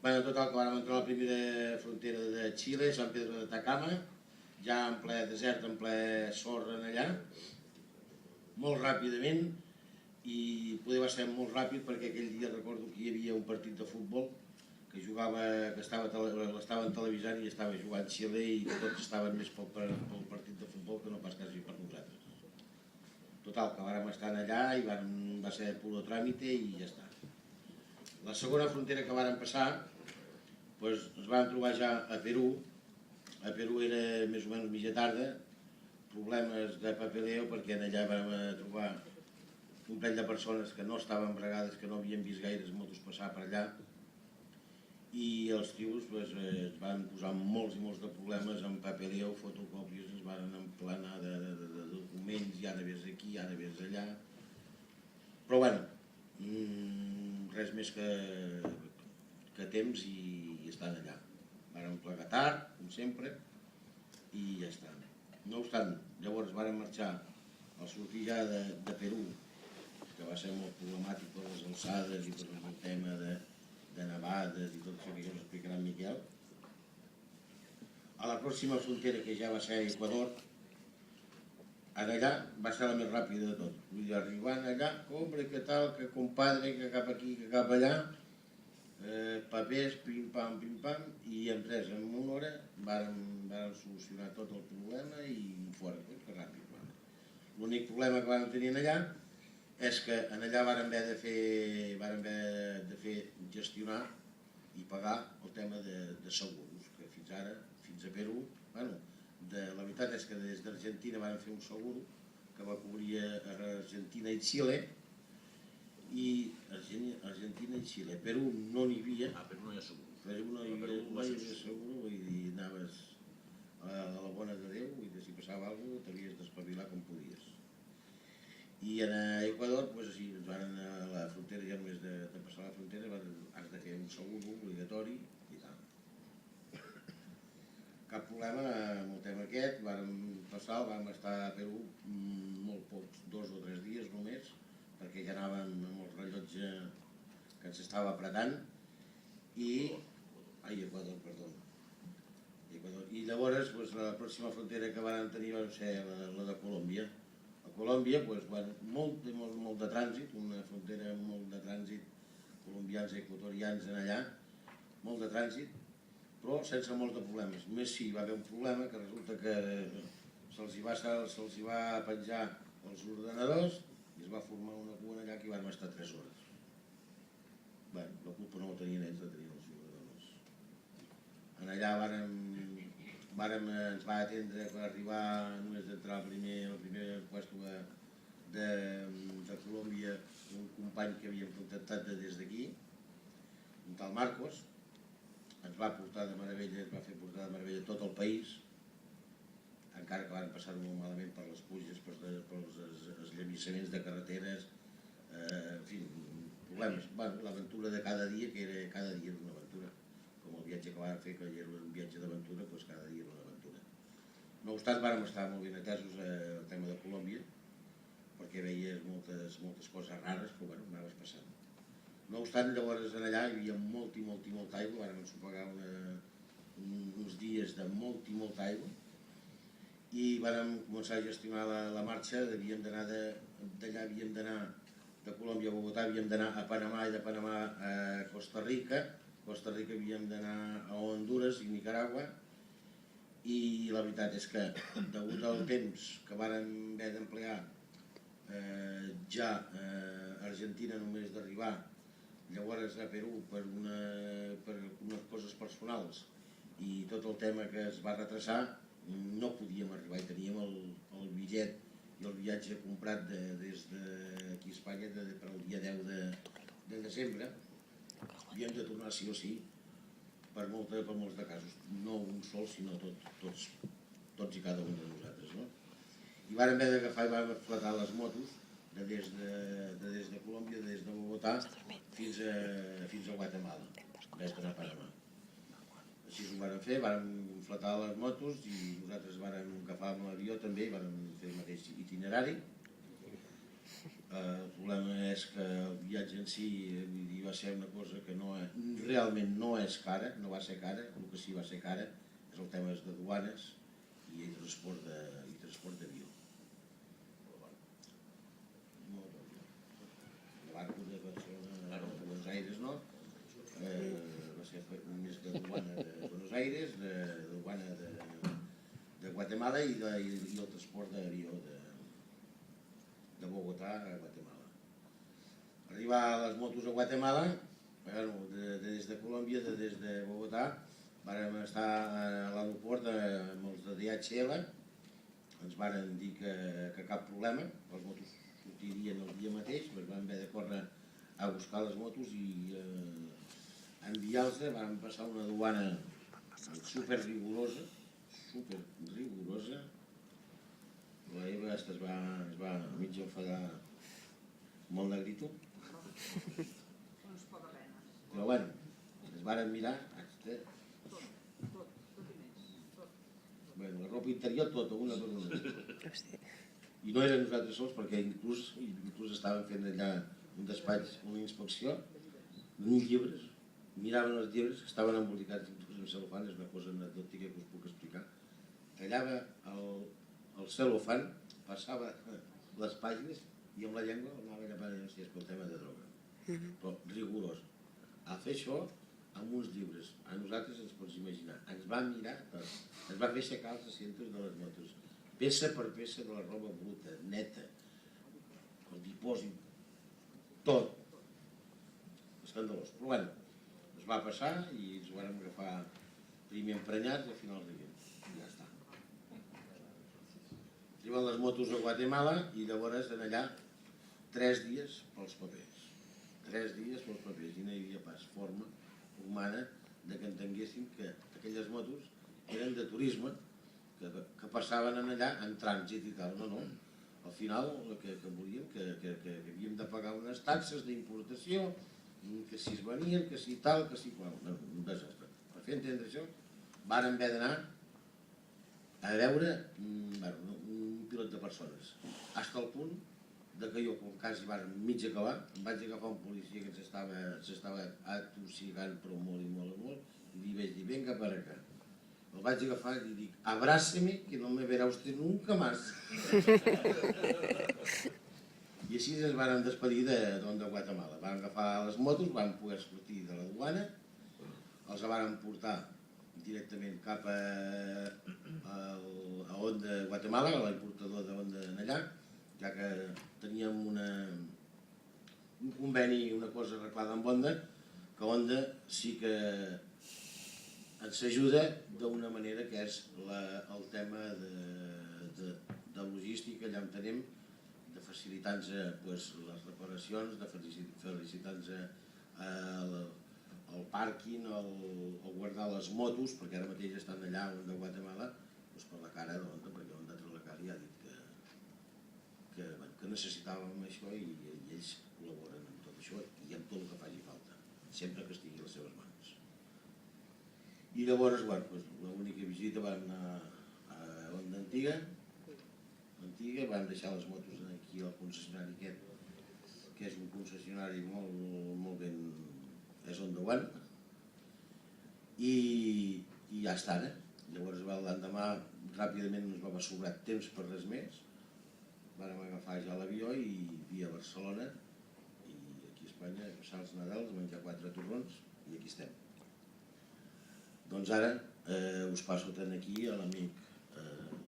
En total, que vam entrar a la primera frontera de Xile, Sant Pedro de Atacama, ja en ple desert, en ple sorra allà, molt ràpidament, i poder va ser molt ràpid perquè aquell dia recordo que hi havia un partit de futbol que jugava, que l'estaven televisant i estava jugant Xile i tots estaven més pel partit de futbol que no pas quasi per nosaltres. Total, que vàrem estar allà i va ser puro tràmite i ja està. La segona frontera que vàrem passar, ens vam trobar ja a Perú. A Perú era més o menys mitja tarda, problemes de papeleo perquè allà vam trobar un parell de persones que no estaven bregades, que no havien vist gaires motos passar per allà, i els tios es van posar molts i molts de problemes amb papeleo, fotocòpies, ens van emplenar de documents, i ara ves aquí, ara ves allà. Però bueno, res més que temps i estan allà. Vàrem plegar tard, com sempre, i ja està. No obstant, llavors vàrem marxar al sortir ja de Perú, que va ser molt problemàtic per les alçades i per el tema de nevades i tot això que ja us explicarà en Miquel. A la pròxima frontera, que ja va ser Equador, allà va ser la més ràpida de tot. Vull dir, arribant allà, hombre, que tal, que compadre, que cap aquí, que cap allà, papers, pim-pam, i en una hora vàrem solucionar tot el problema i fora, que ràpid. L'únic problema que vam tenir allà és que allà vàrem haver de fer gestionar i pagar el tema de seguros, que fins ara, fins a Perú, la veritat és que des d'Argentina vàrem fer un seguro que va cobrir Argentina i Xile, i Argentina i Xile. Perú no n'hi havia. A Perú no hi ha seguro. Perú no hi havia seguro, vull dir, anaves a la bona de Déu, i si passava alguna cosa t'havies d'espavilar com podies. I a Equador, així, ens van a la frontera, ja només de passar la frontera, has de fer un seguro obligatori i tal. Cap problema amb el tema aquest, vam passar, vam estar a Perú molt pocs, 2 o 3 dies només, perquè ja anàvem amb el rellotge que ens estava apretant, Equador, perdó. I llavors la pròxima frontera que vam tenir va ser la de Colòmbia. A Colòmbia, molt de trànsit, una frontera molt de trànsit, colombians i equatorians allà, molt de trànsit, però sense molts de problemes. Només sí, va haver un problema que resulta que se'ls va penjar els ordenadors i es va formar una cua allà que hi vam estar 3 hores. Bé, la culpa no la tenien ells, la tenien els ordenadors. Allà ens va atendre per arribar, només d'entrar al primer puesto de Colòmbia, un company que havíem contactat des d'aquí, un tal Marcos, ens va portar de meravella, ens va fer portar de meravella tot el país, encara que van passar molt malament per les pluges, pels esllevissaments de carreteres, en fi, problemes. L'aventura de cada dia, que cada dia era una aventura. Com el viatge que vam fer, que era un viatge d'aventura, doncs cada dia era una aventura. No obstant, vam estar molt ben atesos al tema de Colòmbia, perquè veies moltes coses rares, però anaves passant. No obstant, llavors allà hi havia molta aigua, vam ensopegar uns dies de molta aigua, i vam començar a gestionar la marxa. D'allà havíem d'anar de Colòmbia a Bogotà, havíem d'anar a Panamà, i de Panamà a Costa Rica havíem d'anar a Honduras i Nicaragua, i la veritat és que, degut al temps que vàrem haver d'emplear ja a Argentina només d'arribar, llavors a Perú per unes coses personals i tot el tema que es va retrasar, no podíem arribar, i teníem el bitllet i el viatge comprat des d'aquí a Espanya per al dia 10 de desembre. Havíem de tornar sí o sí per molts de casos, no un sol, sinó tots i cada un de nosaltres. I vàrem haver d'agafar i vàrem fletar les motos des de Colòmbia, des de Bogotà, fins a Guatemala, des de Panamà. Així ho vàrem fer, vàrem fletar les motos i nosaltres vàrem agafar l'avió també, vàrem fer el mateix itinerari. El problema és que el viatge en si va ser una cosa que realment no és cara, no va ser cara. El que sí va ser cara és el tema de duanes i transport d'avió. De barco de Barcelona a Buenos Aires, no? Va ser més de duana de Buenos Aires, de duana de Guatemala i el transport d'avió de Bogotà a Guatemala. Arribar a les motos a Guatemala, des de Colòmbia, des de Bogotà, vàrem estar a l'aeroport amb els de DHL, ens varen dir que cap problema, les motos sortirien el dia mateix, ens vam haver de córrer a buscar les motos i enviar-los. Vam passar una duana super rigorosa, la Eva es va mig enfadar molt negrito. Però bueno, es varen mirar, la roba interior tota, una per una. I no eren nosaltres sols, perquè inclús estaven fent allà un despatx, una inspecció, uns llibres, miraven els llibres que estaven embolicats en cel·lofan, és una cosa anecdòtica que us puc explicar. Tallava el cel·lofan, passava les pàgines i amb la llengua anava a llepar el tema de droga. Però rigorós. A fer això amb uns llibres, a nosaltres ens pots imaginar, ens va mirar tot, ens va fer aixecar els asientos de les motos, peça per peça de la roba bruta, neta, el dipòsit, tot. Escandalós. Però bueno, es va passar i ens ho vam agafar primer emprenyats i al final rient. I ja està. Arriben les motos a Guatemala i llavors en allà 3 dies pels papers. 3 dies pels papers i no hi havia pas forma humana de que entenguéssim que aquelles motos eren de turisme, que passaven allà en trànsit i tal. No. Al final que volíem que havíem de pagar unes taxes d'importació, que si es venien, que si tal, que si qual. Un desastre. Per fer entendre això, vàrem haver d'anar a veure un pilot de persones, fins al punt que jo, com quasi mig acabar, em vaig agafar un policia que s'estava atosigant però molt i li vaig dir, venga para acá. El vaig agafar i li dic, abrázeme que no me verá usted nunca más. I així ens van despedir de Guatemala. Van agafar les motos, van poder sortir de la duana, els van portar directament cap a Honda Guatemala, a l'importador de Honda allà, ja que teníem un conveni, una cosa arreglada amb Honda, que Honda sí que ens ajuda d'una manera que és el tema de logística, allà on tenim, de facilitar-nos les reparacions, de facilitar-nos el pàrquing, el guardar les motos, perquè ara mateix estan allà on de Guatemala, per la cara d'Honda, perquè Honda tra la cara ja ha dit que necessitàvem això i ells col·laboren amb tot això i amb tot el que faci falta, sempre que estigui a les seves mans. I llavors, l'única visita vam anar a Honda Antiga, vam deixar les motos aquí al concessionari aquest, que és un concessionari molt ben... és Honda One, i ja està, Llavors l'endemà ràpidament no ens va sobrar temps per res més, vàrem agafar ja l'avió i via Barcelona i aquí a Espanya, passar els Nadals, menjar 4 torrons i aquí estem. Doncs ara us passo tant aquí a l'amic